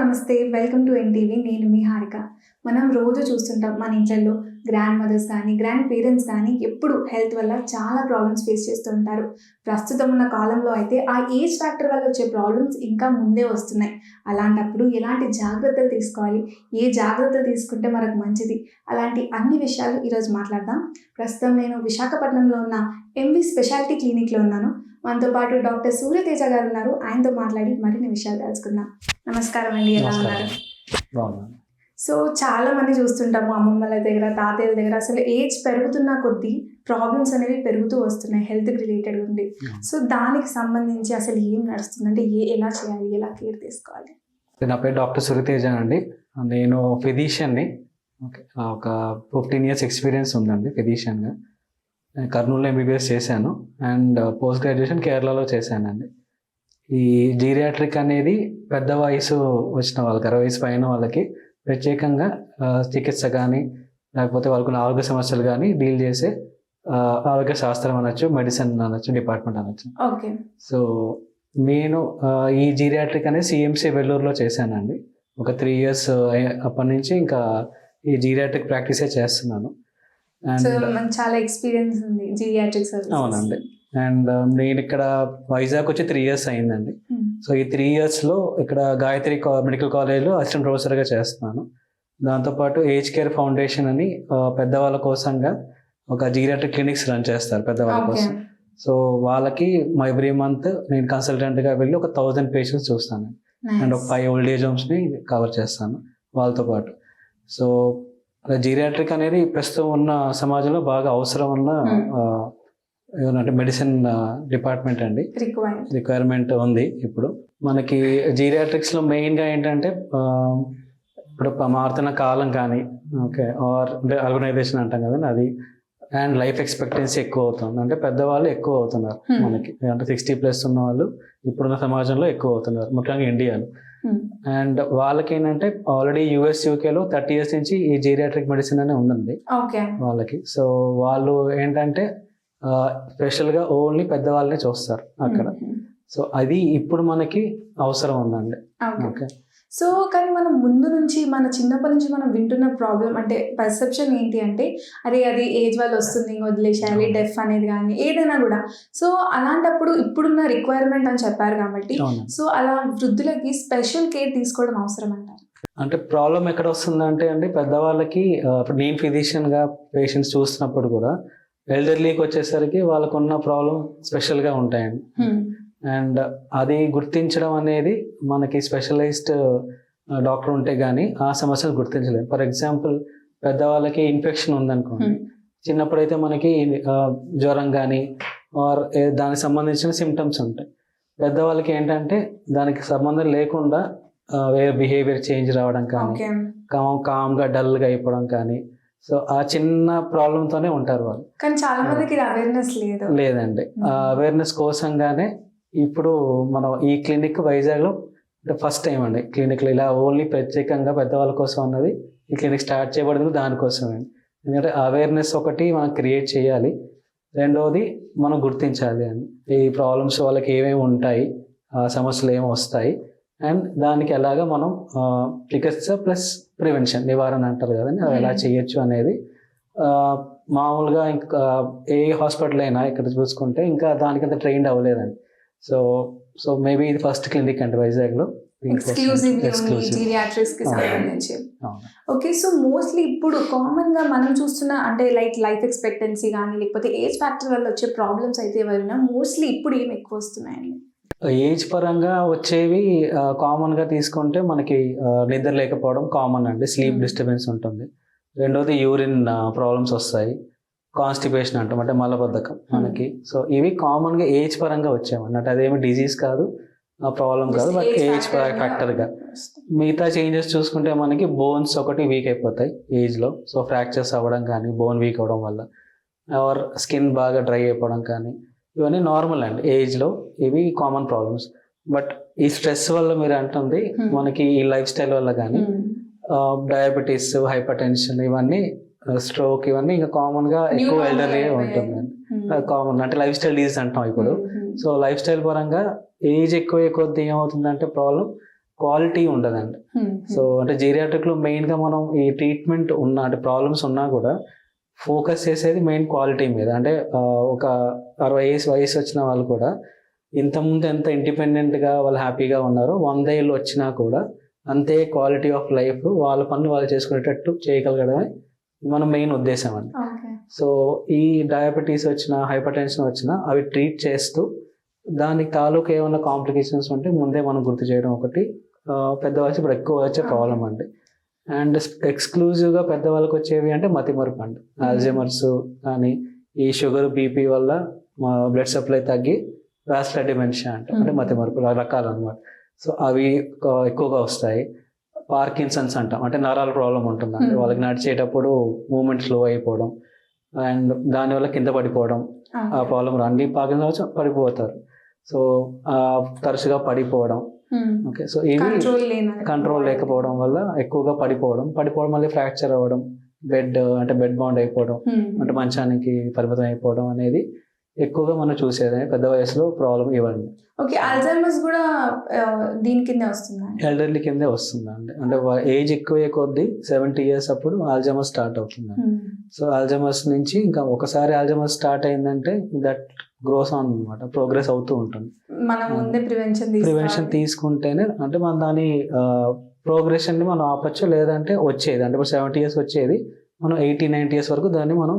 నమస్తే. Welcome to NTV. నేను మీ హారిక. మనం రోజు చూస్తుంటాం మన ఇంట్లల్లో గ్రాండ్ మదర్స్ కానీ, గ్రాండ్ పేరెంట్స్ కానీ ఎప్పుడు హెల్త్ వల్ల చాలా ప్రాబ్లమ్స్ ఫేస్ చేస్తూ ఉంటారు. ప్రస్తుతం ఉన్న కాలంలో అయితే ఆ ఏజ్ ఫ్యాక్టర్ వల్ల వచ్చే ప్రాబ్లమ్స్ ఇంకా ముందే వస్తున్నాయి. అలాంటప్పుడు ఎలాంటి జాగ్రత్తలు తీసుకోవాలి, ఏ జాగ్రత్తలు తీసుకుంటే మనకు మంచిది, అలాంటి అన్ని విషయాలు ఈరోజు మాట్లాడదాం. ప్రస్తుతం నేను విశాఖపట్నంలో ఉన్న ఎంవి స్పెషాలిటీ క్లినిక్లో ఉన్నాను. మనతో పాటు డాక్టర్ సూర్యతేజ గారు ఉన్నారు. ఆయనతో మాట్లాడి మరిన్ని విషయాలు తెలుసుకుందాం. నమస్కారం అండి, ఎలా ఉన్నారు? సో చాలా మంది చూస్తుంటాము అమ్మమ్మల దగ్గర, తాతయ్యల దగ్గర అసలు ఏజ్ పెరుగుతున్న కొద్దీ ప్రాబ్లమ్స్ అనేవి పెరుగుతూ వస్తున్నాయి హెల్త్ రిలేటెడ్ ఉండి. సో దానికి సంబంధించి అసలు ఏం నడుస్తుంది, అంటే ఎలా చేయాలి, ఎలా కేర్ తీసుకోవాలి? నా పేరు డాక్టర్ సూర్యతేజ అండి. నేను ఫిజిషియన్ని. ఒక 15 years ఎక్స్పీరియన్స్ ఉందండి ఫిజిషియన్గా. కర్నూలులో ఎంబీబీఎస్ చేశాను అండ్ పోస్ట్ గ్రాడ్యుయేషన్ కేరళలో చేశానండి. ఈ జీరియాట్రిక్ అనేది పెద్ద వయసు వచ్చిన వాళ్ళకి, 60 వయసు పైన వాళ్ళకి ప్రత్యేకంగా చికిత్స కానీ లేకపోతే వాళ్ళకున్న ఆరోగ్య సమస్యలు కానీ డీల్ చేసే ఆరోగ్య శాస్త్రం అనొచ్చు, మెడిసిన్ అనొచ్చు, డిపార్ట్మెంట్ అనొచ్చు. ఓకే. సో నేను ఈ జీరియాట్రిక్ అనేది సిఎంసి వెల్లూరులో చేశానండి. ఒక 3 years అప్పటి నుంచి ఇంకా ఈ జీరియాట్రిక్ ప్రాక్టీసే చేస్తున్నాను. చాలా ఎక్స్పీరియన్స్ ఉంది జీరియాట్రిక్ సర్వీసెస్. అవునండి. అండ్ నేను ఇక్కడ వైజాగ్ వచ్చి 3 years అయిందండి. సో ఈ 3 yearsలో ఇక్కడ గాయత్రి మెడికల్ కాలేజ్లో అసిస్టెంట్ ప్రొఫెసర్గా చేస్తున్నాను. దాంతోపాటు ఏజ్ కేర్ ఫౌండేషన్ అని పెద్దవాళ్ళ కోసంగా ఒక జీరియాట్రిక్ క్లినిక్స్ రన్ చేస్తారు పెద్దవాళ్ళ కోసం. సో వాళ్ళకి ఎవ్రీ మంత్ నేను కన్సల్టెంట్గా వెళ్ళి ఒక 1000 patients చూస్తాను అండ్ ఒక 5 old age homes కవర్ చేస్తాను వాళ్ళతో పాటు. సో జీరియాట్రిక్ అనేది ప్రస్తుతం ఉన్న సమాజంలో బాగా అవసరం ఉన్న ఏమంటే మెడిసిన్ డిపార్ట్మెంట్ అండి. రిక్వైర్మెంట్ ఉంది ఇప్పుడు మనకి. జీరియాట్రిక్స్లో మెయిన్గా ఏంటంటే ఇప్పుడు మారుతున్న కాలం కానీ, ఓకే, అంటే ఆర్గనైజేషన్ అంటాం కదండి అది, అండ్ లైఫ్ ఎక్స్పెక్టెన్సీ ఎక్కువ అవుతుంది. అంటే పెద్దవాళ్ళు ఎక్కువ అవుతున్నారు మనకి, అంటే 60+ ఉన్న వాళ్ళు ఇప్పుడున్న సమాజంలో ఎక్కువ అవుతున్నారు, ముఖ్యంగా ఇండియాలో. అండ్ వాళ్ళకి ఏంటంటే ఆల్రెడీ US UKలో 30 years నుంచి ఈ జీరియాట్రిక్ మెడిసిన్ అనే ఉందండి వాళ్ళకి. సో వాళ్ళు ఏంటంటే స్పెషల్గా ఓన్లీ పెద్దవాళ్ళనే చూస్తారు అక్కడ. సో అది ఇప్పుడు మనకి అవసరం ఉందండి. ఓకే. సో కానీ మనం ముందు నుంచి మన చిన్నప్పటి నుంచి మనం వింటున్న ప్రాబ్లం అంటే పర్సెప్షన్ ఏంటి అంటే, అరే అది ఏజ్ వల్ల వస్తుంది, వదిలేసేయాలి, డెఫ్ అనేది కానీ ఏదైనా కూడా. సో అలాంటప్పుడు ఇప్పుడున్న రిక్వైర్మెంట్ అని చెప్పారు కాబట్టి, సో అలా వృద్ధులకి స్పెషల్ కేర్ తీసుకోవడం అవసరం అంటారు. అంటే ప్రాబ్లం ఎక్కడ వస్తుందంటే అండి, పెద్దవాళ్ళకి ఇప్పుడు నేను ఫిజిషియన్గా పేషెంట్స్ చూస్తున్నప్పుడు కూడా ఎల్డర్లీకి వచ్చేసరికి వాళ్ళకున్న ప్రాబ్లం స్పెషల్గా ఉంటాయండి. అండ్ అది గుర్తించడం అనేది మనకి స్పెషలైజ్డ్ డాక్టర్ ఉంటే కానీ ఆ సమస్యను గుర్తించలేదు. ఫర్ ఎగ్జాంపుల్ పెద్దవాళ్ళకి ఇన్ఫెక్షన్ ఉందనుకోండి, చిన్నప్పుడైతే మనకి జ్వరం కానీ ఆర్ దానికి సంబంధించిన సిమ్టమ్స్ ఉంటాయి. పెద్దవాళ్ళకి ఏంటంటే దానికి సంబంధం లేకుండా వేరే బిహేవియర్ చేంజ్ రావడం కానీ, కామ్గా డల్గా అయిపోవడం కానీ, సో ఆ చిన్న ప్రాబ్లంతోనే ఉంటారు వాళ్ళు. కానీ చాలా మందికి అవేర్నెస్ లేదండి. ఆ అవేర్నెస్ కోసంగానే ఇప్పుడు మనం ఈ క్లినిక్ వైజాగ్లో ఫస్ట్ టైం అండి క్లినిక్లో ఇలా ఓన్లీ ప్రత్యేకంగా పెద్దవాళ్ళ కోసం అన్నది ఈ క్లినిక్ స్టార్ట్ చేయబడింది దానికోసమే. ఎందుకంటే అవేర్నెస్ ఒకటి మనం క్రియేట్ చేయాలి, రెండవది మనం గుర్తించాలి అండి ఈ ప్రాబ్లమ్స్ వాళ్ళకి ఏమేమి ఉంటాయి, సమస్యలు ఏమి వస్తాయి, అండ్ దానికి ఎలాగా మనం చికిత్స ప్లస్ ప్రివెన్షన్, నివారణ అంటారు కదండి, అవి ఎలా చేయొచ్చు అనేది మామూలుగా ఇంకా ఏ హాస్పిటల్ అయినా ఇక్కడ చూసుకుంటే ఇంకా దానికంత ట్రైన్డ్ అవ్వలేదండి. సో మేబీ ఇది ఫస్ట్ క్లినిక్ అండి వైజాగ్లో జీరియాట్రిక్స్ కి సంబంధించి. ఓకే. సో మోస్ట్లీ ఇప్పుడు కామన్ గా మనం చూస్తున్న అంటే లైఫ్ ఎక్స్పెక్టెన్సీ కానీ లేకపోతే ఏజ్ ఫ్యాక్టర్ వల్ల వచ్చే ప్రాబ్లమ్స్ అయితే ఎవరైనా మోస్ట్లీ ఇప్పుడు ఏం ఎక్కువ వస్తున్నాయండి? ఏజ్ పరంగా వచ్చేవి కామన్గా తీసుకుంటే మనకి నిద్ర లేకపోవడం కామన్ అండి, స్లీప్ డిస్టర్బెన్స్ ఉంటుంది. రెండోది యూరిన్ ప్రాబ్లమ్స్ వస్తాయి, కాన్స్టిపేషన్ అంటాం అంటే మలబద్ధకం మనకి. సో ఇవి కామన్గా ఏజ్ పరంగా వచ్చామన్నట్టు, అదేమి డిజీజ్ కాదు, ఆ ప్రాబ్లం కాదు, బట్ ఏజ్ ఫ్యాక్టర్గా. మిగతా చేంజెస్ చూసుకుంటే మనకి బోన్స్ ఒకటి వీక్ అయిపోతాయి ఏజ్లో. సో ఫ్రాక్చర్స్ అవ్వడం కానీ, బోన్ వీక్ అవ్వడం వల్ల, ఆర్ స్కిన్ బాగా డ్రై అయిపోవడం కానీ, ఇవన్నీ నార్మల్ అండి ఏజ్లో, ఇవి కామన్ ప్రాబ్లమ్స్. బట్ ఈ స్ట్రెస్ వల్ల మీరు అంటుంది మనకి ఈ లైఫ్ స్టైల్ వల్ల కానీ డయాబెటీస్, హైపర్ టెన్షన్, ఇవన్నీ స్ట్రోక్, ఇవన్నీ ఇంకా కామన్గా ఎక్కువ ఎల్డర్లీ ఉంటుందండి. కామన్ అంటే లైఫ్ స్టైల్ డిజీజ్ అంటాం ఇప్పుడు. సో లైఫ్ స్టైల్ పరంగా ఏజ్ ఎక్కువ కొద్ది ఏమవుతుందంటే ప్రాబ్లం క్వాలిటీ ఉండదండి. సో అంటే జీరియాట్రిక్లో మెయిన్గా మనం ఈ ట్రీట్మెంట్ ఉన్న అంటే ప్రాబ్లమ్స్ ఉన్నా కూడా ఫోకస్ చేసేది మెయిన్ క్వాలిటీ మీద. అంటే ఒక 60 వయసు వచ్చిన వాళ్ళు కూడా ఇంతకుముందు ఎంత ఇండిపెండెంట్గా వాళ్ళు హ్యాపీగా ఉన్నారో 100 ఏళ్ళు వచ్చినా కూడా అంతే క్వాలిటీ ఆఫ్ లైఫ్ వాళ్ళ పనులు వాళ్ళు చేసుకునేటట్టు చేయగలగడమే మన మెయిన్ ఉద్దేశం అండి. సో ఈ డయాబెటీస్ వచ్చినా హైపర్ టెన్షన్ వచ్చినా అవి ట్రీట్ చేస్తూ దానికి తాలూకు ఏమైనా కాంప్లికేషన్స్ ఉంటే ముందే మనం గుర్తు చేయడం ఒకటి పెద్ద వయసు ఇప్పుడు ఎక్కువ వచ్చే ప్రాబ్లం అండి. అండ్ ఎక్స్క్లూజివ్గా పెద్దవాళ్ళకి వచ్చేవి అంటే మతిమరుపు అండి. ఆల్జైమర్స్ కానీ ఈ షుగర్ బీపీ వల్ల బ్లడ్ సప్లై తగ్గి వాస్కులర్ డిమెన్షియా అంటే మతిమరుపు రకాలు అనమాట. సో అవి ఎక్కువగా వస్తాయి. పార్కిన్సన్స్ అంటాం, అంటే నరాల ప్రాబ్లం ఉంటుందండి. వాళ్ళకి నడిచేటప్పుడు మూమెంట్ స్లో అయిపోవడం అండ్ దానివల్ల కింద పడిపోవడం, ఆ ప్రాబ్లం రండి పార్కిన్సన్స్ పడిపోతారు. సో తరచుగా పడిపోవడం. ఓకే, సో ఇవి కంట్రోల్ లేకపోవడం వల్ల ఎక్కువగా పడిపోవడం మళ్ళీ ఫ్రాక్చర్ అవ్వడం, బెడ్ బౌండ్ అయిపోవడం, అంటే మంచానికి పరిమితం అయిపోవడం అనేది ఎక్కువగా మనం చూసేది పెద్ద వయసులో ప్రాబ్లం ఇవ్వండి. ఓకే, అల్జైమర్స్ కూడా దీని కింద వస్తుందా? ఎల్డర్లీ కిందే వస్తుందండి. అంటే ఏజ్ ఎక్కువ కొద్దీ 70 years అప్పుడు అల్జైమర్స్ స్టార్ట్ అవుతుంది. సో అల్జైమర్స్ నుంచి ఇంకా ఒకసారి అల్జైమర్స్ స్టార్ట్ అయిందంటే దట్ గ్రోస్ ఆన్ అనమాట, ప్రోగ్రెస్ అవుతూ ఉంటుంది. మనం ముందే ప్రివెన్షన్ తీసుకుంటేనే అంటే మనం దాని ప్రోగ్రెషన్ ని మనం ఆపచ్చు. లేదంటే వచ్చేది అంటే ఇప్పుడు 70 years వచ్చేది మనం 80-90 years వరకు దాన్ని మనం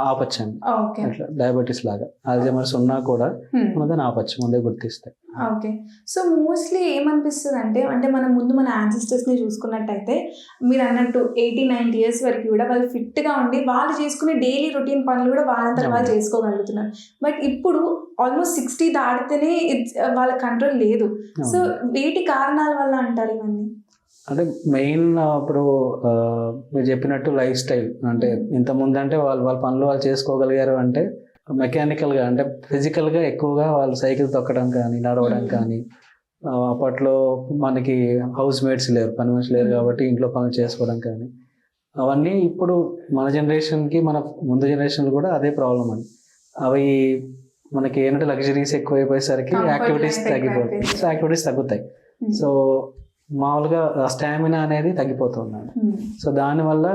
ఆపచ్చండి. అట్లా డయాబెటీస్ లాగా అల్జైమర్స్ ఉన్నా కూడా మనం దాన్ని ఆపచ్చు ముందే గుర్తిస్తే. ఓకే, సో మోస్ట్లీ ఏమనిపిస్తుంది అంటే మనం ముందు మన యాన్సిస్టర్స్ ని చూసుకున్నట్టయితే మీరు అన్నట్టు 80-90 years వరకు కూడా వాళ్ళు ఫిట్ గా ఉండి వాళ్ళు చేసుకునే డైలీ రొటీన్ పనులు కూడా వాళ్ళంతా వాళ్ళు చేసుకోగలుగుతున్నారు. బట్ ఇప్పుడు ఆల్మోస్ట్ 60 దాటితేనే వాళ్ళ కంట్రోల్ లేదు. సో వీటి కారణాల వల్ల అంటారు ఇవన్నీ? అంటే మెయిన్ ఇప్పుడు మీరు చెప్పినట్టు లైఫ్ స్టైల్. అంటే ఇంతకుముందు అంటే వాళ్ళ పనులు వాళ్ళు చేసుకోగలిగారు అంటే మెకానికల్గా అంటే ఫిజికల్గా ఎక్కువగా వాళ్ళు సైకిల్ తొక్కడం కానీ నడవడం కానీ. అప్పట్లో మనకి హౌస్ మేట్స్ లేరు, పని మనుషులు లేరు కాబట్టి ఇంట్లో పనులు చేసుకోవడం కానీ అవన్నీ ఇప్పుడు మన జనరేషన్కి మన ముందు జనరేషన్లు కూడా అదే ప్రాబ్లం అండి. అవి మనకి ఏంటంటే లగ్జరీస్ ఎక్కువైపోయేసరికి యాక్టివిటీస్ తగ్గుతాయి. సో మామూలుగా స్టామినా అనేది తగ్గిపోతుంది. సో దానివల్ల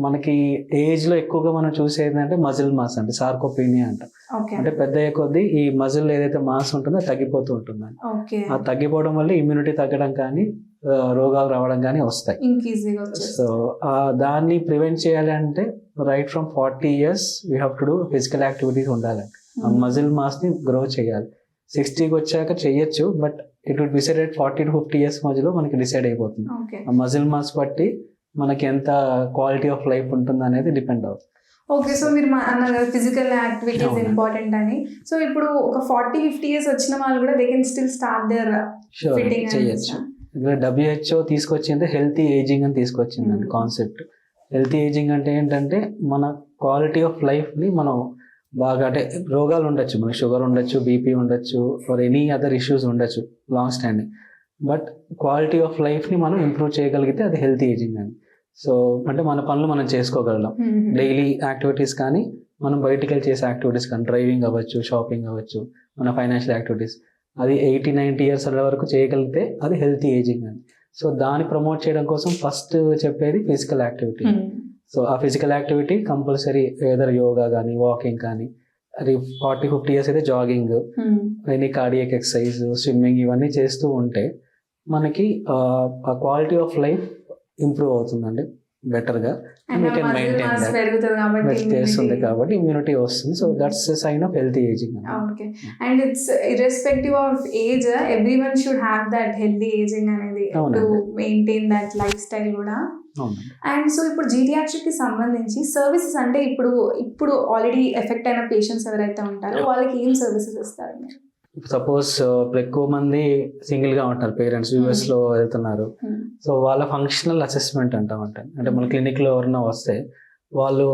మనకి ఏజ్లో ఎక్కువగా మనం చూసేది అంటే మజిల్ మాస్ అంటే సార్కోపీనియా అంట. అంటే పెద్ద కొద్దీ ఈ మజిల్ ఏదైతే మాస్ ఉంటుందో తగ్గిపోతూ ఉంటుంది. ఆ తగ్గిపోవడం వల్ల ఇమ్యూనిటీ తగ్గడం కానీ రోగాలు రావడం కానీ వస్తాయి. సో దాన్ని ప్రివెంట్ చేయాలి అంటే right from 40 years we have to do physical activities ఉండాలి. ఆ మజిల్ మాస్ని గ్రో చేయాలి. 60కి వచ్చాక చెయ్యొచ్చు, but it would decide 40 to 50 years మధ్యలో మనకి డిసైడ్ అయిపోతుంది. ఆ మజిల్ మాస్ బట్టి మనకి ఎంత క్వాలిటీ ఆఫ్ లైఫ్ ఉంటుంది అనేది డిపెండ్ అవుతుంది. ఓకే, సో మీరు అన్నారు ఫిజికల్ యాక్టివిటీస్ ఇంపార్టెంట్ అని. సో ఇప్పుడు ఒక 40-50 years వచ్చిన వాళ్ళు కూడా they can still start their fitting చేయొచ్చు. WHO తీసుకొచ్చింది హెల్తీ ఏజింగ్ అని తీసుకొచ్చిందండి కాన్సెప్ట్. హెల్తీ ఏజింగ్ అంటే ఏంటంటే మన క్వాలిటీ ఆఫ్ లైఫ్ని మనం బాగా అంటే రోగాలు ఉండొచ్చు, మనకి షుగర్ ఉండొచ్చు, బీపీ ఉండొచ్చు, ఫర్ ఎనీ అదర్ ఇష్యూస్ ఉండొచ్చు long standing, but quality of లైఫ్ని మనం ఇంప్రూవ్ చేయగలిగితే అది హెల్తీ ఏజింగ్ అని. సో అంటే మన పనులు మనం చేసుకోగలం, డైలీ యాక్టివిటీస్ కానీ మనం బయటికి వెళ్ళి చేసే యాక్టివిటీస్ కానీ డ్రైవింగ్ అవ్వచ్చు, షాపింగ్ అవ్వచ్చు, మన ఫైనాన్షియల్ యాక్టివిటీస్ అది 80-90 years వరకు చేయగలిగితే అది హెల్తీ ఏజింగ్ అని. సో దాన్ని ప్రమోట్ చేయడం కోసం ఫస్ట్ చెప్పేది ఫిజికల్ యాక్టివిటీ. సో ఆ physical activity compulsory either yoga కానీ వాకింగ్ కానీ, అది 40-50 years అయితే jogging, any cardiac exercise, swimming ఇవన్నీ చేస్తూ ఉంటే మనకి ఆ క్వాలిటీ ఆఫ్ లైఫ్ ఇంప్రూవ్ అవుతుందండి బెటర్గా. చేస్తుంది కాబట్టి ఇమ్యూనిటీ వస్తుంది. So that's sign of healthy ageing. Okay, and it's irrespective of age everyone should have that healthy ageing అనేది to maintain that lifestyle కూడా. అండ్ సో ఇప్పుడు జీరియాట్రిక్ కి సంబంధించి సర్వీసెస్ అంటే ఇప్పుడు ఆల్రెడీ ఎఫెక్ట్ అయిన పేషెంట్స్ ఎవరైతే ఉంటారో వాళ్ళకి ఏం సర్వీసెస్ ఇస్తారు? సపోజ్ ఇప్పుడు ఎక్కువ మంది సింగిల్ గా ఉంటారు పేరెంట్స్, యూఎస్ లో వెళ్తున్నారు. సో వాళ్ళ ఫంక్షనల్ అసెస్మెంట్ అంటే మన క్లినిక్ లో ఎవరన్నా వస్తే వాళ్ళు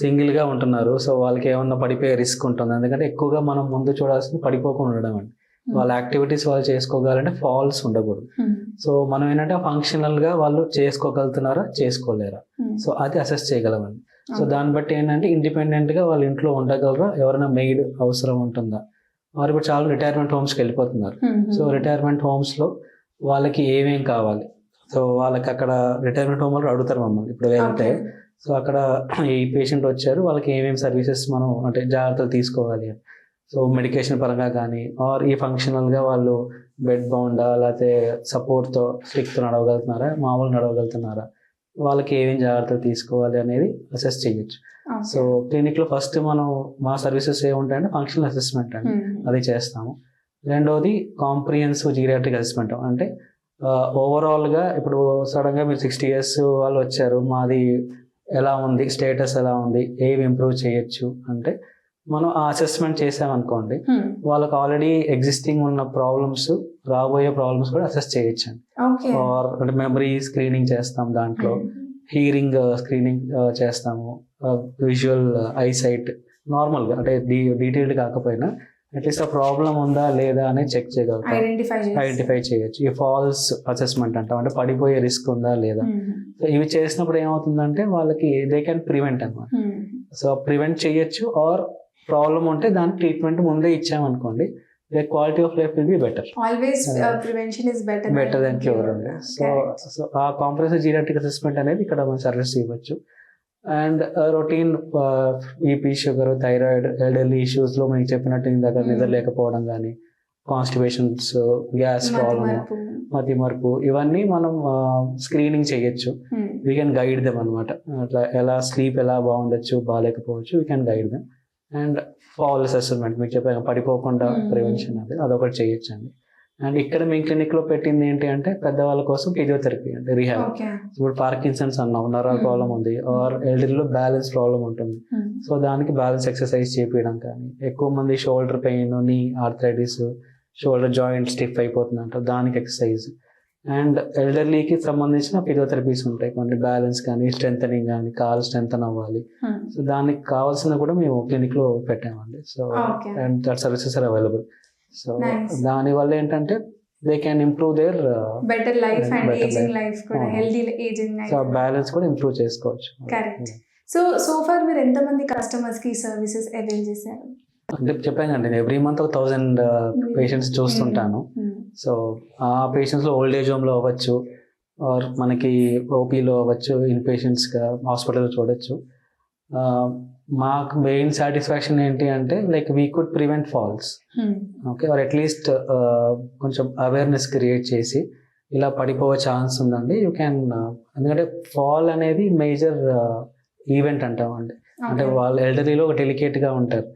సింగిల్ గా ఉంటున్నారు. సో వాళ్ళకి ఏమన్నా పడిపోయే రిస్క్ ఉంటుంది. ఎందుకంటే ఎక్కువగా మనం ముందు చూడాల్సింది పడిపోకుండా ఉండడం అండి. వాళ్ళ యాక్టివిటీస్ వాళ్ళు చేసుకోగలంటే ఫాల్స్ ఉండకూడదు. సో మనం ఏంటంటే ఫంక్షనల్ గా వాళ్ళు చేసుకోగలుగుతున్నారా చేసుకోలేరా, సో అది అసెస్ చేయగలమండి. సో దాన్ని బట్టి ఏంటంటే ఇండిపెండెంట్ గా వాళ్ళ ఇంట్లో ఉండగలరా, ఎవరైనా మెయిడ్ అవసరం ఉంటుందా. వారు ఇప్పుడు చాలా రిటైర్మెంట్ హోమ్స్కి వెళ్ళిపోతున్నారు. సో రిటైర్మెంట్ హోమ్స్లో వాళ్ళకి ఏమేం కావాలి. సో వాళ్ళకి అక్కడ రిటైర్మెంట్ హోమ్ వాళ్ళు అడుగుతారు మమ్మల్ని ఇప్పుడు వెళ్తే. సో అక్కడ ఈ పేషెంట్ వచ్చారు, వాళ్ళకి ఏమేమి సర్వీసెస్ మనం అంటే జాగ్రత్తలు తీసుకోవాలి అని. సో మెడికేషన్ పరంగా కానీ ఆర్ ఈ ఫంక్షనల్గా వాళ్ళు బెడ్ బౌండా లేకపోతే సపోర్ట్తో స్టిక్తో నడవగలుగుతున్నారా, మామూలు నడవగలుగుతున్నారా, వాళ్ళకి ఏమేమి జాగ్రత్తలు తీసుకోవాలి అనేది అసెస్ చేయొచ్చు. సో క్లినిక్లో ఫస్ట్ మనం మా సర్వీసెస్ ఏముంటాయంటే ఫంక్షనల్ అసెస్మెంట్ అండి, అది చేస్తాము. రెండోది కాంప్రిహెన్సివ్ జీరియాట్రిక్ అసెస్మెంట్. అంటే ఓవరాల్గా ఇప్పుడు సడన్గా మీరు 60 years వాళ్ళు వచ్చారు, మాది ఎలా ఉంది, స్టేటస్ ఎలా ఉంది, ఏవి ఇంప్రూవ్ చేయొచ్చు అంటే మనం ఆ అసెస్మెంట్ చేసామనుకోండి, వాళ్ళకి ఆల్రెడీ ఎగ్జిస్టింగ్ ఉన్న ప్రాబ్లమ్స్, రాబోయే ప్రాబ్లమ్స్ కూడా అసెస్ చేయొచ్చు అండి. ఆర్ అంటే మెమరీ స్క్రీనింగ్ చేస్తాం, దాంట్లో హీరింగ్ స్క్రీనింగ్ చేస్తాము, విజువల్ ఐసైట్ నార్మల్గా అంటే డీటెయిల్డ్ కాకపోయినా అట్లీస్ట్ ఆ ప్రాబ్లం ఉందా లేదా అనేది చెక్ చేయగలుగుతాం, ఐడెంటిఫై చేయొచ్చు. ఈ ఫాల్స్ అసెస్మెంట్ అంటాం, అంటే పడిపోయే రిస్క్ ఉందా లేదా. సో ఇవి చేసినప్పుడు ఏమవుతుందంటే వాళ్ళకి దే క్యాన్ ప్రివెంట్ అనమాట. సో ప్రివెంట్ చేయొచ్చు, ఆర్ ప్రాబ్లం ఉంటే దాని ట్రీట్మెంట్ ముందే ఇచ్చామనుకోండి, quality of life will be better. Better than cure అండి. సో ఆ కాంప్రహెన్సివ్ జీరియాట్రిక్ అసెస్మెంట్ అనేది ఇక్కడ మనం సర్వీస్ ఇవ్వచ్చు. And routine BP, sugar, thyroid, elderly ఇష్యూస్లో మీకు చెప్పినట్టు ఇందాక నిద్ర లేకపోవడం కానీ, కాన్స్టిపేషన్స్, గ్యాస్ ప్రాబ్లమ్, మతిమరుపు, ఇవన్నీ మనం స్క్రీనింగ్ చేయొచ్చు. వీ కెన్ గైడ్ దెమ్ అనమాట. అట్లా ఎలా స్లీప్ ఎలా బాగుండొచ్చు, బాగాలేకపోవచ్చు, we can guide them. And fall assessment మీకు చెప్పాను, పడిపోకుండా ప్రివెన్షన్ అదొకటి చేయొచ్చు అండి. అండ్ ఇక్కడ మీ క్లినిక్లో పెట్టింది ఏంటి అంటే పెద్దవాళ్ళ కోసం ఫిజియోథెరపీ అంటే రీహాబ్. ఇప్పుడు పార్కిన్సన్స్ అన్నాం, నరాల ప్రాబ్లం ఉంది, ఆర్ ఎల్డర్లో బ్యాలెన్స్ ప్రాబ్లం ఉంటుంది. సో దానికి బ్యాలెన్స్ ఎక్సర్సైజ్ చేపించడం కానీ, ఎక్కువ మంది షోల్డర్ పెయిన్, నీ ఆర్థరైటిస్, షోల్డర్ జాయింట్ స్టిఫ్ అయిపోతుంది అంటారు, దానికి ఎక్సర్సైజ్. అండ్ ఎల్డర్లీకి సంబంధించిన ఫిజియోథెరపీస్ ఉంటాయి కొన్ని, బ్యాలెన్స్ కానీ, స్ట్రెంథనింగ్ కానీ, కాలు స్ట్రెంథన్ అవ్వాలి. సో దానికి కావాల్సిన కూడా మేము క్లినిక్లో పెట్టామండి. So and that services are available. So దానివల్ల ఏంటంటే they can improve their better life and ageing life కూడా, హెల్తీ ఏజింగ్, సో బ్యాలెన్స్ కూడా ఇంప్రూవ్ చేసుకోవచ్చు. కరెక్ట్. సో ఫార్ మీరు ఎంతమంది కస్టమర్స్ కి సర్వీసెస్ అవైల్ చేశారు? అంటే చెప్పాను ఎవ్రీ మంత్ ఒక 1000 పేషెంట్స్ చూస్తుంటాను. సో ఆ పేషెంట్స్లో ఓల్డ్ ఏజ్ హోమ్లో అవ్వచ్చు, ఆర్ మనకి ఓపీలో అవ్వచ్చు, ఇన్ పేషెంట్స్గా హాస్పిటల్లో చూడొచ్చు. మాకు మెయిన్ సాటిస్ఫాక్షన్ ఏంటి అంటే like we could prevent falls, okay, or at least కొంచెం అవేర్నెస్ క్రియేట్ చేసి ఇలా పడిపోయే ఛాన్స్ ఉందండి, యూ క్యాన్. ఎందుకంటే ఫాల్ అనేది మేజర్ ఈవెంట్ అంటామండి. అంటే వాళ్ళు ఎల్డరీలో ఒక డెలికేట్గా ఉంటారు,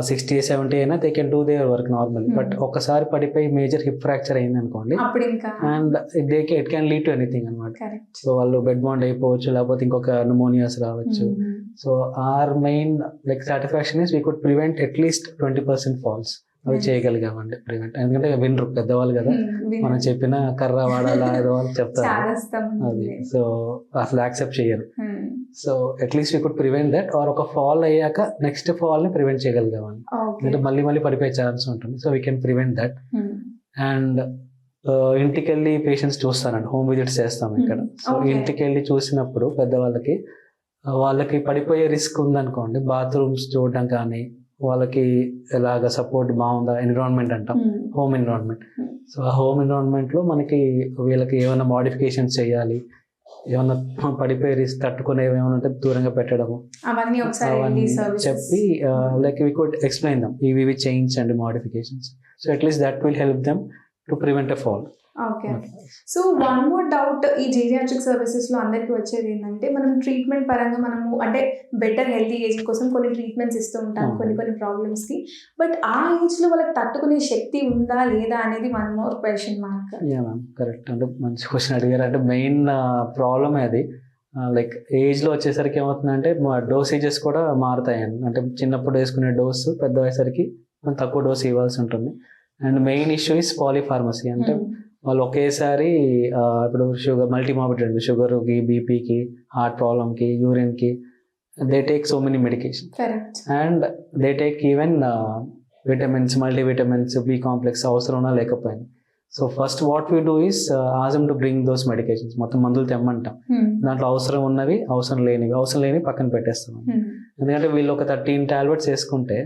60, 70 అయినా they can do their work normal. But ఒక్కసారి పడిపోయి మేజర్ హిప్ ఫ్రాక్చర్ అయింది అనుకోండి, and it can lead to anything అనమాట. సో వాళ్ళు బెడ్ బౌండ్ అయిపోవచ్చు, లేకపోతే ఇంకొక న్యూమోనియాస్ రావచ్చు. So our main like satisfaction is we could prevent అట్లీస్ట్ 20% ఫాల్స్. అవి చేయగలిగామండి ప్రివెంట్. ఎందుకంటే వినరు పెద్దవాళ్ళు కదా, మనం చెప్పిన కర్ర వాడాలా ఏదో వాళ్ళు చెప్తారు, అది సో అసలు యాక్సెప్ట్ చేయరు. So at least we could prevent that, or ఒక ఫాల్ అయ్యాక నెక్స్ట్ ఫాల్ ని ప్రివెంట్ చేయగలిగామండి. అంటే మళ్ళీ పడిపోయే ఛాన్స్ ఉంటుంది. So we can prevent that. And ఇంటికి వెళ్ళి పేషెంట్స్ చూస్తానండి, హోమ్ విజిట్స్ చేస్తాం ఇక్కడ. సో ఇంటికి వెళ్ళి చూసినప్పుడు పెద్దవాళ్ళకి వాళ్ళకి పడిపోయే రిస్క్ ఉందనుకోండి, బాత్రూమ్స్ చూడడం కానీ, వాళ్ళకి ఎలాగ సపోర్ట్ బాగుందా, ఎన్విరాన్మెంట్ అంటాం, హోమ్ ఎన్విరాన్మెంట్. సో ఆ హోమ్ ఎన్విరాన్మెంట్లో మనకి వీళ్ళకి ఏమైనా మోడిఫికేషన్స్ చేయాలి, ఏమన్నా పడిపోయి రిస్క్ తట్టుకునేవి ఏమైనా ఉంటే దూరంగా పెట్టడము, అవన్నీ చెప్పి like we could explain them, ఇవి చేయించండి modifications. So at least that will help them to prevent a fall. Okay. So one more doubt, ఈ జీరియాట్రిక్ సర్వీసెస్ లో అందరికి వచ్చేది ఏంటంటే, మనం ట్రీట్మెంట్ పరంగా మనము అంటే బెటర్ హెల్తీ ఏజింగ్ కోసం కొన్ని ట్రీట్మెంట్స్ ఇస్తూ ఉంటాం కొన్ని ప్రాబ్లమ్స్ కి. బట్ ఆ ఏజ్ లో వాళ్ళకి తట్టుకునే శక్తి ఉందా లేదా అనేది one more question mark. Correct. అంటే మంచి క్వశ్చన్ అడిగారు. అంటే మెయిన్ ప్రాబ్లమ్ అది లైక్ ఏజ్ లో వచ్చేసరికి ఏమవుతుందంటే డోసేజెస్ కూడా మారుతాయండి. అంటే చిన్నప్పుడు వేసుకునే డోసు పెద్ద అయ్యేసరికి మనం తక్కువ డోసు ఇవ్వాల్సి ఉంటుంది. And main issue is polypharmacy. అంటే వాళ్ళు ఒకేసారి ఇప్పుడు షుగర్ మల్టీమార్బిడ్ అండి, షుగర్కి, బీపీకి, హార్ట్ ప్రాబ్లమ్కి, యూరిన్కి, they take so many medication and they take even vitamins, multivitamins, B complex అవసరమా లేకపోయినా. So first what we do is ask them to bring those medications. మొత్తం మందులు తెమ్మంటాం, దాంట్లో అవసరం ఉన్నవి, అవసరం లేనివి పక్కన పెట్టేస్తాం. ఎందుకంటే వీళ్ళు ఒక 13 tablets వేసుకుంటే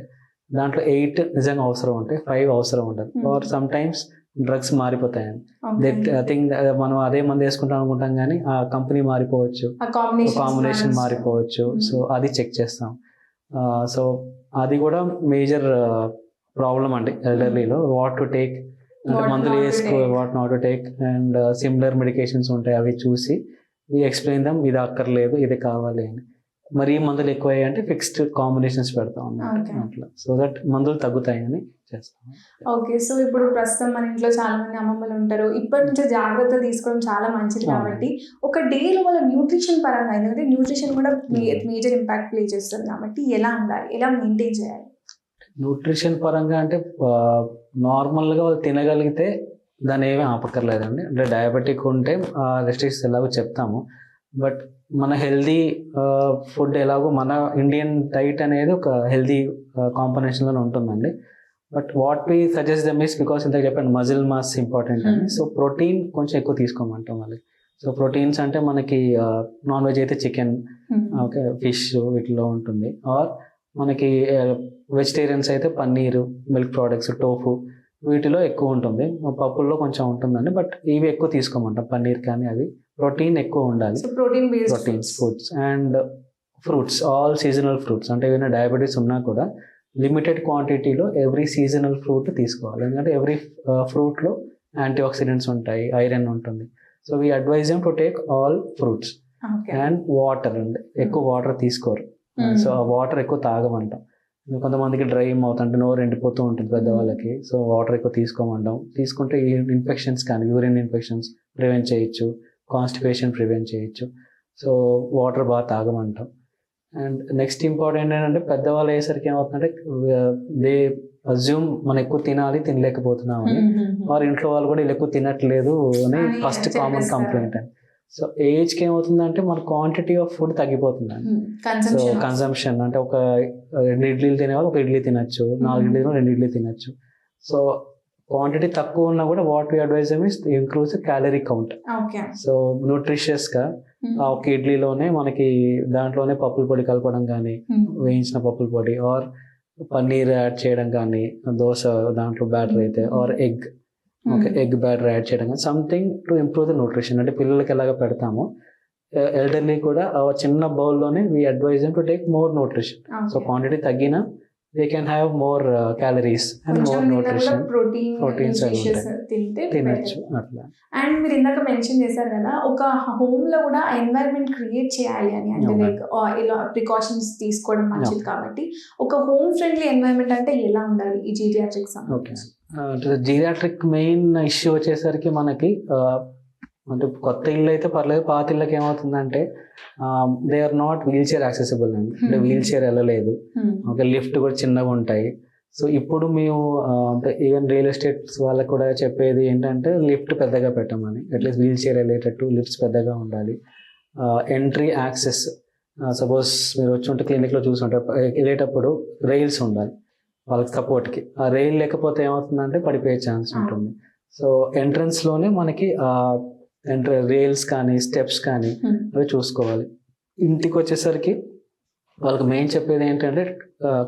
దాంట్లో 8 నిజంగా అవసరం ఉంటాయి, 5 అవసరం ఉండదు. ఆర్ సమ్ టైమ్స్ డ్రగ్స్ మారిపోతాయండి. థింక్ మనం అదే మందు వేసుకుంటాం అనుకుంటాం కానీ ఆ కంపెనీ మారిపోవచ్చు, కాంబినేషన్ మారిపోవచ్చు. సో అది చెక్ చేస్తాం. సో అది కూడా మేజర్ ప్రాబ్లం అండి ఎల్డర్లీలో. వాట్ టు టేక్ అంటే మందులు వేసుకో, what not to take, and similar medications ఉంటాయి అవి చూసి ఈ ఎక్స్ప్లెయిన్ దమ్ ఇది అక్కర్లేదు ఇది కావాలి అని. మరి మందులు ఎక్కువ అంటే ఫిక్స్డ్ కాంబినేషన్స్ పెడతాం అన్నమాట అట్లా, సో దట్ మందులు తగ్గుతాయని చేస్తాం. ఓకే, సో ఇప్పుడు ప్రస్తుతం మన ఇంట్లో చాలా మంది అమ్మమ్మలు ఉంటారు. ఇప్పటి నుంచి జాగ్రత్తలు తీసుకోవడం చాలా మంచిది కాబట్టి ఒక డేలో వాళ్ళ న్యూట్రిషన్ పరంగా, ఎందుకంటే న్యూట్రిషన్ కూడా మేజర్ ఇంపాక్ట్ ప్లే చేస్తుంది కాబట్టి ఎలా ఉండాలి, ఎలా మెయింటైన్ చేయాలి? న్యూట్రిషన్ పరంగా అంటే నార్మల్గా వాళ్ళు తినగలిగితే దాన్ని ఏమీ ఆపక్కర్లేదండి. అంటే డయాబెటిక్ ఉంటే రెస్ట్రిక్షన్స్ ఎలాగో చెప్తాము, బట్ మన హెల్దీ ఫుడ్ ఎలాగో మన ఇండియన్ డైట్ అనేది ఒక హెల్దీ కాంబినేషన్లో ఉంటుందండి. But what we suggest them is, because ఇంతకు చెప్పండి మజిల్ మాస్ ఇంపార్టెంట్ అని, సో ప్రోటీన్ కొంచెం ఎక్కువ తీసుకోమంటాం వాళ్ళకి. సో ప్రోటీన్స్ అంటే మనకి నాన్ వెజ్ అయితే చికెన్, ఓకే, ఫిష్ వీటిలో ఉంటుంది. ఆర్ మనకి వెజిటేరియన్స్ అయితే పన్నీరు, మిల్క్ ప్రోడక్ట్స్, టోఫు వీటిలో ఎక్కువ ఉంటుంది. పప్పుల్లో కొంచెం ఉంటుందండి, బట్ ఇవి ఎక్కువ తీసుకోమంటాం పన్నీర్ కానీ. అది ప్రోటీన్ ఎక్కువ ఉండాలి, proteins foods. And fruits, all seasonal fruits, అంటే ఏమైనా డయాబెటీస్ ఉన్నా కూడా లిమిటెడ్ క్వాంటిటీలో ఎవ్రీ సీజనల్ ఫ్రూట్ తీసుకోవాలి. ఎందుకంటే ఎవ్రీ ఫ్రూట్లో యాంటీ ఆక్సిడెంట్స్ ఉంటాయి, ఐరన్ ఉంటుంది. So we advise them to take all fruits. And water అండి, ఎక్కువ వాటర్ తీసుకోరు. సో ఆ వాటర్ ఎక్కువ తాగమంటాం. కొంతమందికి డ్రై మౌత్ అంటే నోరు ఎండిపోతూ ఉంటుంది పెద్దవాళ్ళకి, సో వాటర్ ఎక్కువ తీసుకోమంటాం. తీసుకుంటే ఈ ఇన్ఫెక్షన్స్ కానీ యూరిన్ ఇన్ఫెక్షన్స్ ప్రివెంట్ చేయొచ్చు, కాన్స్టిపేషన్ ప్రివెంట్ చేయొచ్చు. సో వాటర్ బాగా తాగమంటాం. అండ్ నెక్స్ట్ ఇంపార్టెంట్ ఏంటంటే పెద్దవాళ్ళు అయ్యేసరికి ఏమవుతుందంటే దే అజ్యూమ్ మనం ఎక్కువ తినాలి, తినలేకపోతున్నాం అని. వారి ఇంట్లో వాళ్ళు కూడా వీళ్ళు ఎక్కువ తినట్లేదు అని ఫస్ట్ కామన్ కంప్లైంట్ అండి. సో ఏజ్కి ఏమవుతుందంటే మన క్వాంటిటీ ఆఫ్ ఫుడ్ తగ్గిపోతుందండి. సో కన్సంప్షన్ అంటే ఒక 2 ఇడ్లీలు తినేవాళ్ళు 1 ఇడ్లీ తినచ్చు, 4 ఇడ్లీలు 2 ఇడ్లీ తినచ్చు. సో క్వాంటిటీ తక్కువ ఉన్నా కూడా what we advise is includes calorie count. So న్యూట్రిషియస్గా ఆ 1 ఇడ్లీలోనే మనకి దాంట్లోనే పప్పుల పొడి కలపడం కానీ, వేయించిన పప్పుల పొడి, ఆర్ పన్నీర్ యాడ్ చేయడం కానీ, దోశ దాంట్లో బ్యాటర్ అయితే, or egg, okay, egg batter add చేయడం కానీ, something to improve the nutrition. అంటే పిల్లలకి ఎలాగ పెడతామో ఎల్డర్లీ కూడా ఆ చిన్న బౌల్లోనే we advise them to take more nutrition. So quantity తగ్గినా they can have more calories and more nutrition, proteins తినచ్చు అట్లా. అండ్ మీరు ఇందాక మెన్షన్ చేశారు కదా, ఒక హోమ్ లో కూడా ఎన్వైరన్మెంట్ క్రియేట్ చేయాలి అని, అంటే లైక్ ఇలా ప్రికాషన్స్ తీసుకోవడం మంచిది కాబట్టి ఒక హోమ్ ఫ్రెండ్లీ ఎన్వైరన్మెంట్ అంటే ఎలా ఉండాలి ఈ జీరియాట్రిక్ సంబంధించి? జీరియాట్రిక్ మెయిన్ ఇష్యూ వచ్చేసరికి మనకి అంటే కొత్త ఇల్లు అయితే పర్లేదు, పాత ఇళ్ళకి ఏమవుతుందంటే they are not wheelchair accessible అండి. అంటే వీల్ చైర్ వెళ్ళలేదు, ఓకే, లిఫ్ట్ కూడా చిన్నగా ఉంటాయి. సో ఇప్పుడు మేము అంటే ఈవెన్ రియల్ ఎస్టేట్స్ వాళ్ళకి కూడా చెప్పేది ఏంటంటే లిఫ్ట్ పెద్దగా పెట్టమని, అట్లీస్ట్ వీల్ చైర్ వెళ్ళేటట్టు లిఫ్ట్స్ పెద్దగా ఉండాలి. ఎంట్రీ యాక్సెస్, సపోజ్ మీరు వచ్చి ఉంటే క్లినిక్లో చూసుంటారు, వెళ్ళేటప్పుడు రైల్స్ ఉండాలి వాళ్ళకి సపోర్ట్కి. ఆ రైల్ లేకపోతే ఏమవుతుందంటే పడిపోయే ఛాన్స్ ఉంటుంది. సో ఎంట్రన్స్లోనే మనకి రైల్స్ కానీ స్టెప్స్ కానీ అవి చూసుకోవాలి. ఇంటికి వచ్చేసరికి వాళ్ళకి మెయిన్ చెప్పేది ఏంటంటే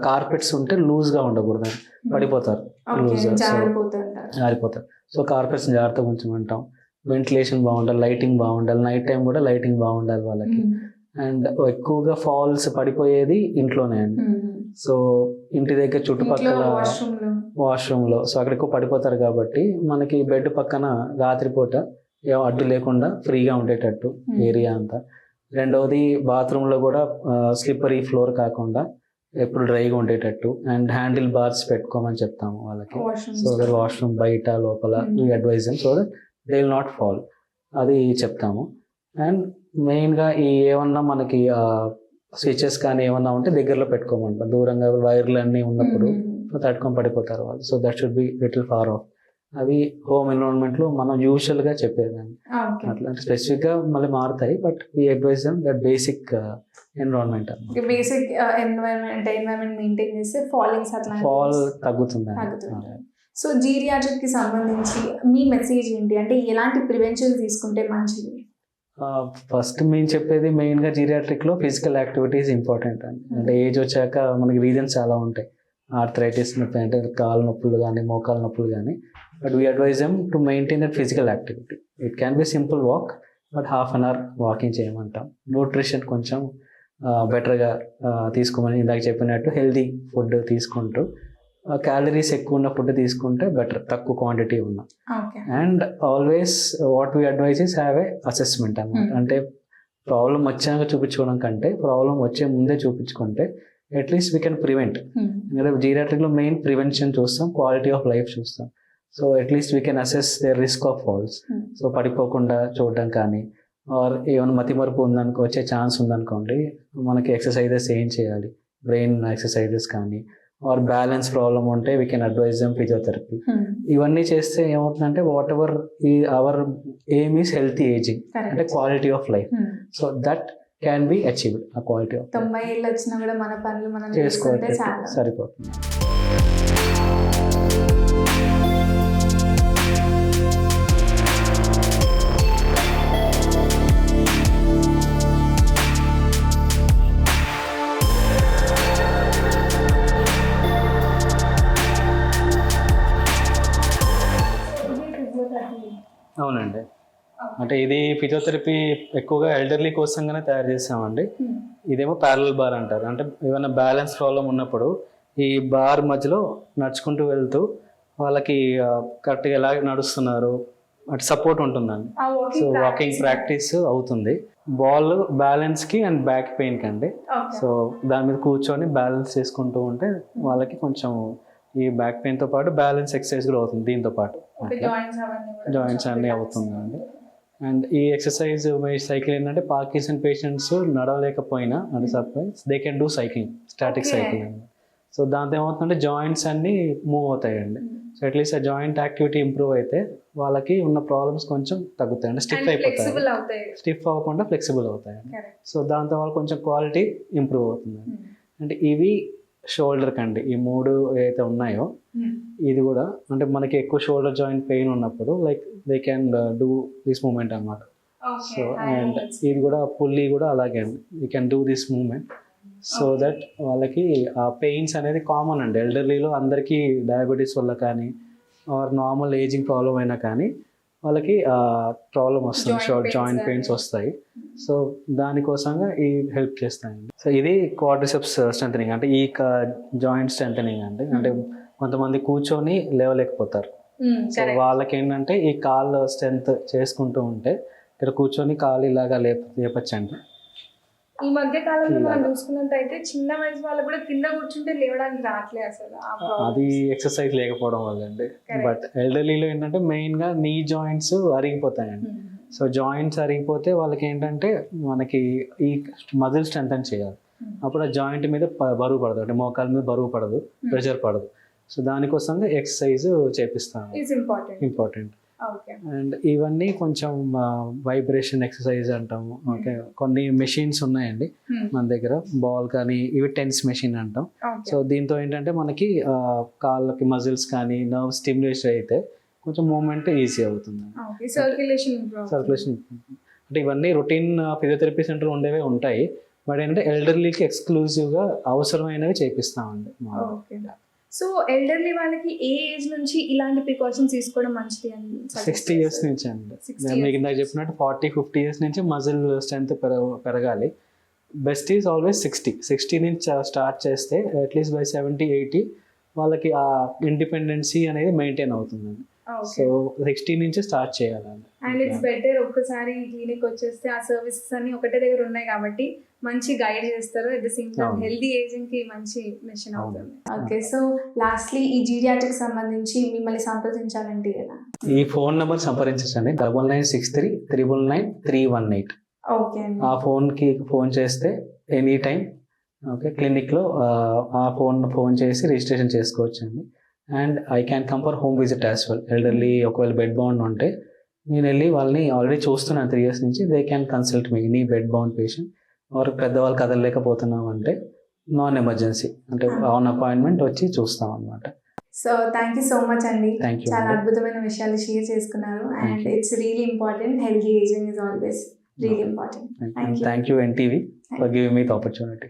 కార్పెట్స్ ఉంటే లూజ్గా ఉండకూడదు, పడిపోతారు, లూజ్గా జారిపోతారు. సో కార్పెట్స్ జాగ్రత్తగా ఉంచమంటాం. వెంటిలేషన్ బాగుండాలి, లైటింగ్ బాగుండాలి, నైట్ టైం కూడా లైటింగ్ బాగుండాలి వాళ్ళకి. అండ్ ఎక్కువగా ఫాల్స్ పడిపోయేది ఇంట్లోనే అండి. సో ఇంటి దగ్గర చుట్టుపక్కల వాష్రూమ్లో, సో అక్కడ ఎక్కువ పడిపోతారు కాబట్టి మనకి బెడ్ పక్కన రాత్రిపూట అడ్డు లేకుండా ఫ్రీగా ఉండేటట్టు ఏరియా అంతా. రెండవది బాత్రూంలో కూడా స్లిప్పరీ ఫ్లోర్ కాకుండా ఎప్పుడు డ్రైగా ఉండేటట్టు అండ్ హ్యాండిల్ బార్స్ పెట్టుకోమని చెప్తాము వాళ్ళకి. సో దట్ వాష్రూమ్ బయట లోపల ఈ advise so that they will not fall, అది చెప్తాము. అండ్ మెయిన్గా ఈ ఏమన్నా మనకి స్విచెస్ కానీ ఏమన్నా ఉంటే దగ్గరలో పెట్టుకోమంటాం, దూరంగా వైర్లు అన్నీ ఉన్నప్పుడు తట్టుకొని పడిపోతారు వాళ్ళు. So that should be little far off. అవి హోమ్ ఎన్విరాన్మెంట్లో మనం యూజువల్గా చెప్పేదాన్ని. అట్లా స్పెసిఫిక్గా మళ్ళీ మారుతాయి, బట్ ఈ advise that basic environment basic environment maintain చేస్తే ఫాల్ తగ్గుతుంది. సో జీరియాట్రిక్కి సంబంధించి మీ మెసేజ్ ఏంటి, అంటే ఎలాంటి ప్రివెన్షన్ తీసుకుంటే మంచిది? ఫస్ట్ మేము చెప్పేది మెయిన్గా జీరియాట్రిక్లో ఫిజికల్ యాక్టివిటీస్ ఇంపార్టెంట్ అండి. అంటే ఏజ్ వచ్చాక మనకి రీజన్స్ చాలా ఉంటాయి. ఆర్థరైటిస్ నొప్పి అంటే కాళ్ళ నొప్పులు కానీ మోకాళ్ళ నొప్పులు కానీ, but we advise them to maintain that physical activity. It can be simple walk, but half an hour walking చేయమంటాం. న్యూట్రిషన్ కొంచెం బెటర్గా తీసుకోమని ఇందాక చెప్పినట్టు హెల్దీ ఫుడ్ తీసుకుంటూ క్యాలరీస్ ఎక్కువ ఉన్న ఫుడ్ తీసుకుంటే బెటర్, తక్కువ క్వాంటిటీ ఉన్న. And always what we advise is have a assessment అన్నమాట. అంటే ప్రాబ్లం వచ్చాక చూపించుకోవడం కంటే ప్రాబ్లం వచ్చే ముందే చూపించుకుంటే అట్లీస్ట్ వీ కెన్ ప్రివెంట్. ఎందుకంటే జీరియాట్రిక్లో మెయిన్ ప్రివెన్షన్ చూస్తాం, క్వాలిటీ ఆఫ్ లైఫ్ చూస్తాం. So at least we can assess the risk of false. So పడిపోకుండా చూడడం కానీ, ఆర్ ఏమైనా మతిమరుపు ఉందనుకో వచ్చే ఛాన్స్ ఉందనుకోండి, మనకి ఎక్సర్సైజెస్ ఏం చేయాలి, బ్రెయిన్ ఎక్సర్సైజెస్ కానీ, ఆర్ బ్యాలెన్స్ ప్రాబ్లమ్ ఉంటే we can advise them physiotherapy. ఇవన్నీ చేస్తే ఏమవుతుందంటే whatever our aim is healthy ageing, అంటే quality of life. So that can be achieved. ఆ క్వాలిటీ ఆఫ్ 90 ఏళ్ళు వచ్చినా కూడా మన పనులు మనం చేసుకోవచ్చు, చేసుకుంటే సరిపోతుంది. అవునండి, అంటే ఇది ఫిజియోథెరపీ ఎక్కువగా ఎల్డర్లీ కోసంగానే తయారు చేసామండి. ఇదేమో ప్యారలల్ బార్ అంటారు. అంటే ఏమైనా బ్యాలెన్స్ ప్రాబ్లం ఉన్నప్పుడు ఈ బార్ మధ్యలో నడుచుకుంటూ వెళ్తూ వాళ్ళకి కరెక్ట్గా ఎలా నడుస్తున్నారు అటు సపోర్ట్ ఉంటుందండి. సో వాకింగ్ ప్రాక్టీస్ అవుతుంది. బాల్ బ్యాలెన్స్కి అండ్ బ్యాక్ పెయిన్కి అండి. సో దాని మీద కూర్చొని బ్యాలెన్స్ చేసుకుంటూ ఉంటే వాళ్ళకి కొంచెం ఈ బ్యాక్ పెయిన్తో పాటు బ్యాలెన్స్ ఎక్సర్సైజ్ కూడా అవుతుంది. దీంతో పాటు జాయింట్స్ అన్నీ అవుతుందండి. అండ్ ఈ ఎక్సర్సైజ్ సైకిల్ ఏంటంటే పార్కిన్సన్ పేషెంట్స్ నడవలేకపోయినా అంటే surprise they can do cycling, static cycling అండి. సో దాంతో ఏమవుతుందంటే జాయింట్స్ అన్నీ మూవ్ అవుతాయండి. సో అట్లీస్ట్ ఆ జాయింట్ యాక్టివిటీ ఇంప్రూవ్ అయితే వాళ్ళకి ఉన్న ప్రాబ్లమ్స్ కొంచెం తగ్గుతాయి, అంటే స్టిఫ్ అయిపోతాయి, స్టిఫ్ అవ్వకుండా ఫ్లెక్సిబుల్ అవుతాయండి. సో దాంతో వాళ్ళు కొంచెం క్వాలిటీ ఇంప్రూవ్ అవుతుందండి. అంటే ఇవి షోల్డర్ కండి, ఈ 3 ఏదైతే ఉన్నాయో ఇది కూడా అంటే మనకి ఎక్కువ షోల్డర్ జాయింట్ పెయిన్ ఉన్నప్పుడు like they can do this movement అన్నమాట. సో అండ్ ఇది కూడా పుల్లీ కూడా అలాగే అండి, you can do this movement. So that వాళ్ళకి ఆ పెయిన్స్ అనేది కామన్ అండి. ఎల్డర్లీలో అందరికీ డయాబెటీస్ వల్ల కానీ ఆర్ నార్మల్ ఏజింగ్ ప్రాబ్లం అయినా కానీ వాళ్ళకి ప్రాబ్లం వస్తుంది, జాయింట్ పెయిన్స్ వస్తాయి. సో దానికోసంగా ఈ హెల్ప్ చేస్తాయండి. సో ఇది క్వాడ్రిసెప్స్ స్ట్రెంథనింగ్, అంటే ఈ జాయింట్ స్ట్రెంథనింగ్ అండి. అంటే కొంతమంది కూర్చొని లేవలేకపోతారు. సో వాళ్ళకి ఏంటంటే ఈ కాళ్ళు స్ట్రెంత్ చేసుకుంటూ ఉంటే ఇక్కడ కూర్చొని కాళ్ళు ఇలాగా లేపచ్చండి. ఈ మధ్య కాలంలో మనం చూసుకున్నట్టయితే చిన్న వయసు వాళ్ళు కూడా కింద కూర్చుంటే లేవడానికి రావట్లేదు అసలు. అది ఎక్సర్సైజ్ లేకపోవడం వల్ల అండి. బట్ ఎల్డర్లీలో ఏంటంటే మెయిన్గా నీ జాయింట్స్ అరిగిపోతాయండి. సో జాయింట్స్ అరిగిపోతే వాళ్ళకి ఏంటంటే మనకి ఈ మజిల్ స్ట్రెంథన్ చేయాలి. అప్పుడు ఆ జాయింట్ మీద బరువు పడదు, అంటే మోకాల మీద బరువు పడదు, ప్రెషర్ పడదు. సో దానికోసంగా ఎక్సర్సైజ్ చేపిస్తాను, ఇంపార్టెంట్. అండ్ ఇవన్నీ కొంచెం వైబ్రేషన్ ఎక్సర్సైజ్ అంటాము. ఓకే, కొన్ని మెషిన్స్ ఉన్నాయండి మన దగ్గర, బాల్ కానీ ఇవి టెన్స్ మెషిన్ అంటాం. సో దీంతో ఏంటంటే మనకి కాళ్ళకి మజిల్స్ కానీ నర్వ్ స్టిమ్యులేట్ అయితే కొంచెం మూమెంట్ ఈజీ అవుతుంది, సర్క్యులేషన్. అంటే ఇవన్నీ రొటీన్ ఫిజియోథెరపీ సెంటర్ ఉండేవే ఉంటాయి, బట్ ఏంటంటే ఎల్డర్లీకి ఎక్స్క్లూజివ్గా అవసరమైనవి చేపిస్తామండి. సో ఎల్డర్లీ వాళ్ళకి ఏ ఏజ్ నుంచి ఇలాంటి ప్రికాషన్స్ తీసుకోవడం మంచిది అని? 60 years నుంచి అండి. మీకు ఇందాక చెప్పినట్టు 40-50 years నుంచి మజిల్ స్ట్రెంత్ పెరగాలి. బెస్ట్ ఈజ్ ఆల్వేస్ 60 నుంచి స్టార్ట్ చేస్తే అట్లీస్ట్ బై 70-80 వాళ్ళకి ఆ ఇండిపెండెన్సీ అనేది మెయింటైన్ అవుతుందండి. సో 60 నుంచి స్టార్ట్ చేయాలండి. అండ్ ఇట్స్ బెటర్ ఒక్కసారి క్లినిక్ వచ్చేస్తే ఆ సర్వీసెస్ అన్ని ఒకటే దగ్గర ఉన్నాయి కాబట్టి మంచి గైడ్ చేస్తారు. At the same time healthy ageing కి మంచి మెషిన్ అవుతుంది. ఓకే, సో లాస్ట్లీ ఈ జీరియాట్రిక్ సంబంధించి మిమ్మల్ని సంప్రదించాలంటే ఎలా? ఈ ఫోన్ నెంబర్ సంప్రదించండి, 9963319318. ఓకే, ఆ ఫోన్కి ఫోన్ చేస్తే ఎనీ టైం ఓకే క్లినిక్లో ఆ ఫోన్ చేసి రిజిస్ట్రేషన్ చేసుకోవచ్చు అండి. And I can come for home visit as well. Elderly ఒకవేళ బెడ్ బౌండ్ ఉంటే నేను వెళ్ళి వాళ్ళని ఆల్రెడీ చూస్తున్నాను 3 years నుంచి. They can consult me any bed bound patient. Or పెద్దవాళ్ళు కదలలేకపోతున్నాం అంటే నాన్ ఎమర్జెన్సీ అంటే ఆన్ అపాయింట్మెంట్ వచ్చి చూస్తాం అన్నమాట. So thank you so much అండి, థ్యాంక్ యూ. చాలా అద్భుతమైన విషయాలు షేర్ చేసుకున్నారు. And it's really important, healthy ageing is always really important. Thank you NTV for giving me the opportunity.